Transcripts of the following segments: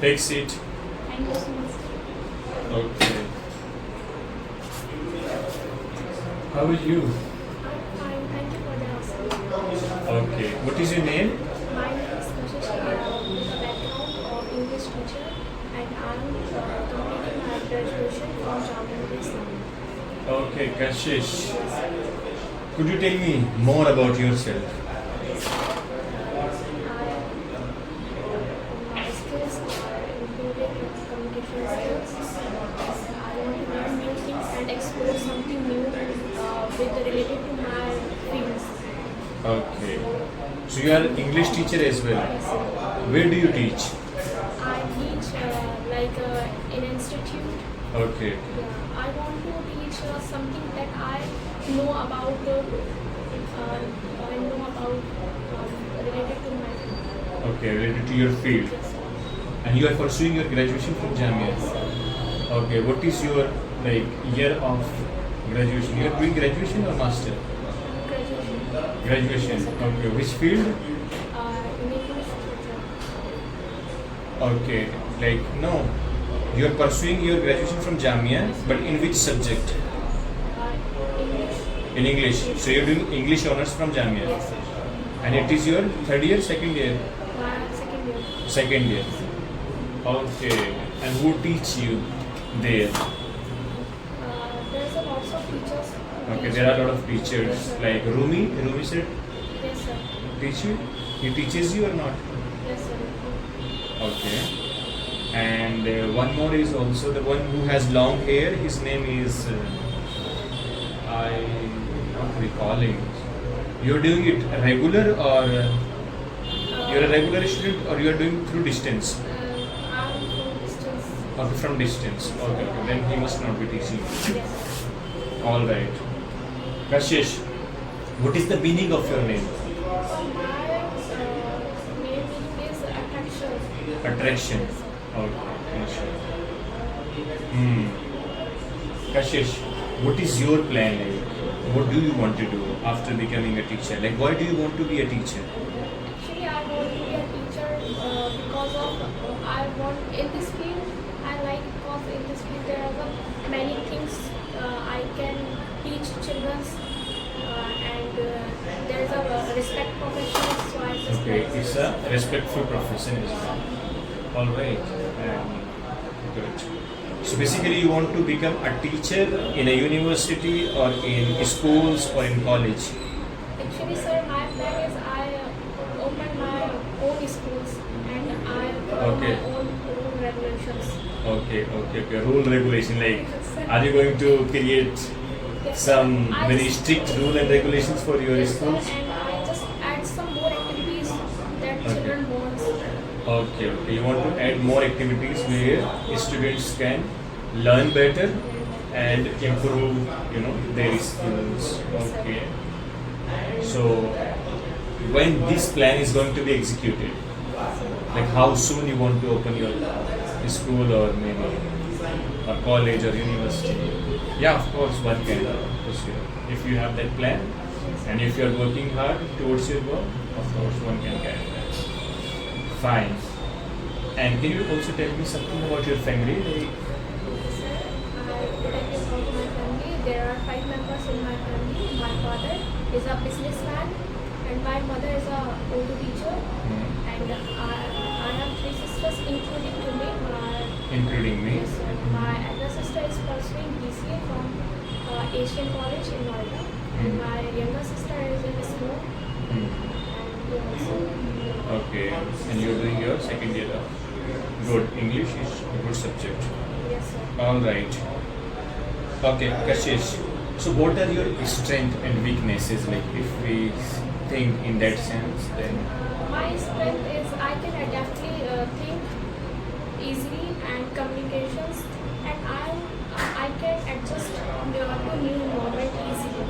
Take seat. Thank you so much. Okay. How are you? I'm fine. Thank you for the asking. Okay. What is your name? My name is Kashish. With a background of English teacher, and I'm completing my graduation from Jamia Islam. Okay, Kashish. Could you tell me more about yourself? My skills are improving communication skills. I want to learn new things and explore something new with related to my fields. Okay. So you are an English teacher as well. Yes, Where do you teach? I teach in institute. Okay. Yeah, I want to teach something that I know about related to my field. Okay, related to your field. Yes, And you are pursuing your graduation from Jamia. Okay, what is your year of graduation? You are doing graduation or master? graduation. Graduation. Okay, which field? In English literature. Okay, no. You are pursuing your graduation from Jamia, but in which subject? English. In English. So you are doing English honors from Jamia. Yes. And it is your third year, second year? My second year. Second year. Okay. And who teach you there? There's a lots of teachers. who Okay, teach there are a me. lot of teachers Yes, sir. like Rumi. Rumi said Yes, sir. teach you? He teaches you or not? Yes, sir. Okay. And one more is also the one who has long hair. His name is I'm not recalling. You're doing it regular or you're a regular student or you're doing through distance? I'm from distance. Okay, from distance. Okay, okay. Then he must not be teaching. Yes. All right. Kashish, what is the meaning of your name? My main meaning is attraction. Attraction. Okay. Sure. Kashish, what is your plan? What do you want to do after becoming a teacher? Why do you want to be a teacher? Actually, I want to be a teacher because of I want in this field. I like because in this field there are many things I can teach children, and there is a respect profession. So I just Okay, like it's a respectful profession as well. All right. Good. So basically, you want to become a teacher in a university or in schools or in college. Actually, sir, my plan is I open my own schools and I follow Okay. my own rule regulations. Okay. Rule regulation. Are you going to create some I very just- strict rule and regulations for your Yes, sir, schools? and I just add some more activities that Okay. children want. Okay. You want to add more activities where students can learn better and improve, their skills. Okay. So, when this plan is going to be executed, how soon you want to open your school or maybe a college or university? Yeah, of course, one can pursue. If you have that plan and if you are working hard towards your goal, of course, one can carry that. Fine. And can you also tell me something about your family? Sir, I would like to talk about my family. There are 5 members in my family. My father is a businessman and my mother is a Urdu teacher. And I have 3 sisters including to me. Including me? Yes, sir. My elder sister is pursuing BCA from Asian College in Noida. And my younger sister is in school. And we also. Okay. And you're doing your second year of good. English is a good subject. Yes, sir. All right. Okay, Kashish. So, what are your strengths and weaknesses? If we think in that sense, then My strength is I can adaptly think easily and communications, and I can adjust to new environment easily.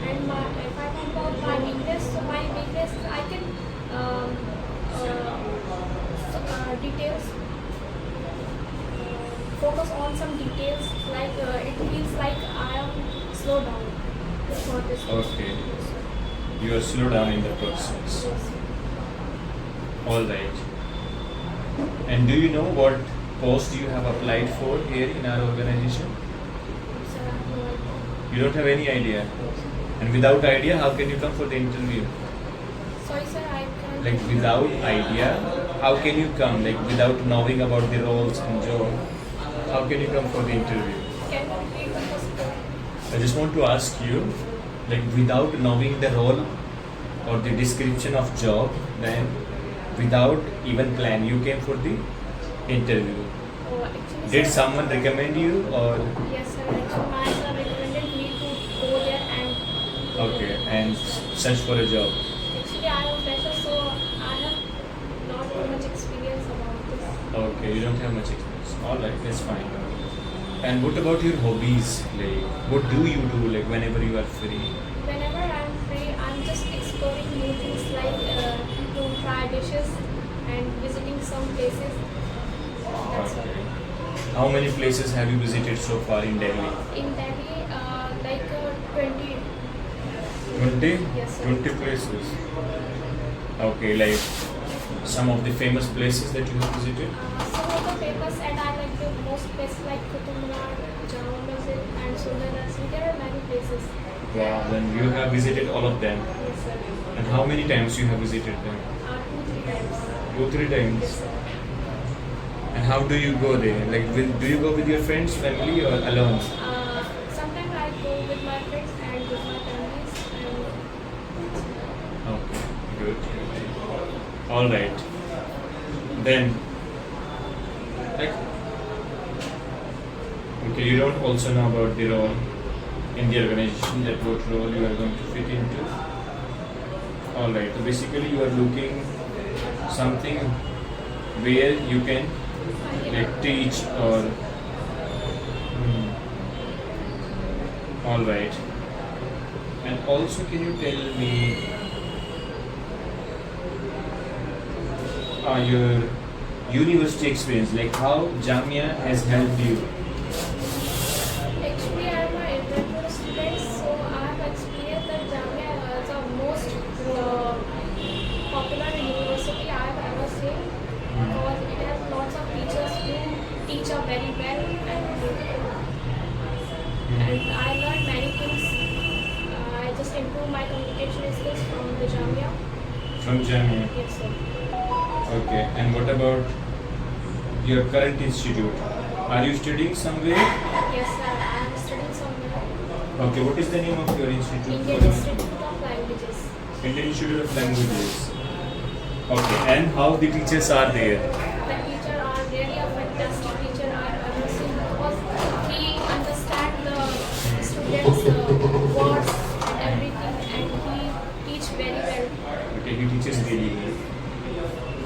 And if I talk about my weakness, so my weakness is I can details focus on some details it feels like I am slow down for this. okay, you are slow down in the process. Yes. All right. And do you know what post you have applied for here in our organization? Sir, I have no idea. You don't have any idea. And without idea, how can you come for the interview? Sorry, sir, I can't. Like without idea, how can you come? Like without knowing about the roles and job, how can you come for the interview? Can you repeat the first part? I just want to ask you, like without knowing the role or the description of job, then without even plan, you came for the interview. Oh, actually, Did sir, someone recommend you or Yes, sir. Actually, my sir recommended me to go there and. okay and search for a job? Actually, I am a fresher, so I have not too much experience about this. Okay, you don't have much experience. All right, that's fine. And what about your hobbies? Like, what do you do like whenever you are free? Whenever I'm free, I'm just exploring new things like to try dishes and visiting some places. That's all. Okay. How many places have you visited so far in Delhi? In Delhi, like 20. 20? Yes, sir. 20 places. Okay, like some of the famous places that you have visited? Some of the famous and I like the most places like Qutub Minar, Jama Masjid and Sultan Asri. There are many places. Wow, then you have visited all of them. Yes, sir. And how many times you have visited them? 2-3 times. 2-3 times. Yes, sir. And how do you go there? Like, do you go with your friends, family, or alone? Sometimes I go with my friends and with my families and Okay, good. All right. Then, like, okay, you don't also know about the role in the organization, that what role you are going to fit into. All right. So basically, you are looking something where you can like teach or. All right. And also, can you tell me your university experience, like how Jamia has helped you? actually I am an international student, so I have experienced that Jamia is the most popular university I have ever seen because it has lots of teachers who teach us very well and I learned many things. I just improved my communication skills from the Jamia. From Jamia. Yes, sir. Okay. And what about your current institute? Are you studying somewhere? Yes, sir. I am studying somewhere. Okay. What is the name of your institute? Indian Institute of Languages. Indian Institute of Languages. Okay. And how the teachers are there? The teacher are really a fantastic teacher I have ever seen because he understands the students' words and everything and he teach very well. Okay. He teaches really well.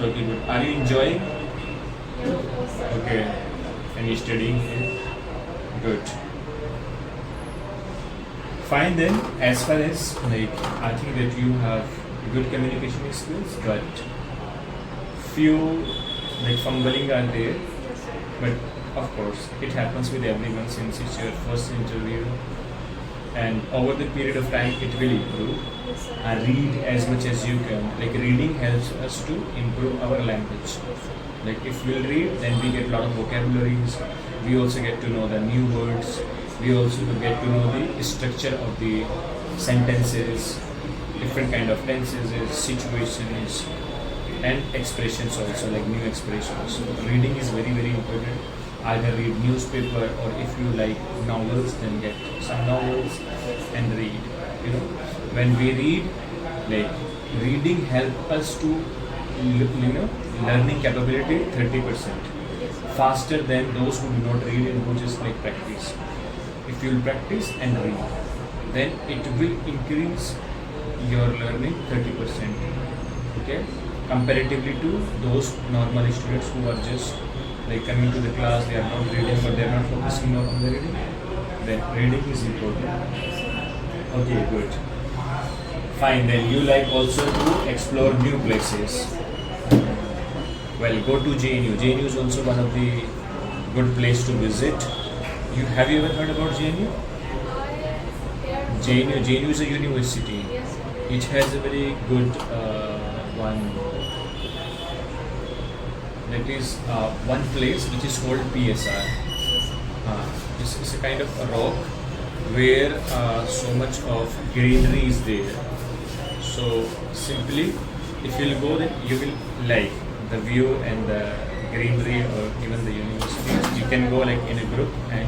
Okay. Good. Are you enjoying? Yeah, of course, sir. Okay. And you studying here? Good. Fine then. As far as like I think that you have good communication skills, but few like fumbling are there. Yes, sir. But of course, it happens with everyone since it's your first interview, and over the period of time, it will improve. Yes, sir. And read as much as you can. Like reading helps us to improve our language. Yes, sir. Like if we'll read, then we get a lot of vocabularies. We also get to know the new words. We also get to know the structure of the sentences, different kind of tenses, situations, and expressions also, like new expressions. So reading is very very important. Either read newspaper or if you like novels, then get some novels and read. You know, when we read, like reading help us to learning capability 30% Yes, sir. faster than those who do not read and who just like practice. If you will practice and read, then it will increase your learning 30%. Okay, comparatively to those normal students who are just like coming to the class, they are not reading but they are not focusing on the reading. Then reading is important. Okay, good. Fine. Then you like also to explore new places. Well, go to JNU. JNU is also one of the good place to visit. Have you ever heard about JNU? JNU is a university. Yes, sir. It has a very good one. that is one place which is called PSR. It's a kind of a rock where so much of greenery is there. So simply, if you'll go, then you will like the view and the greenery or even the universities. You can go like in a group and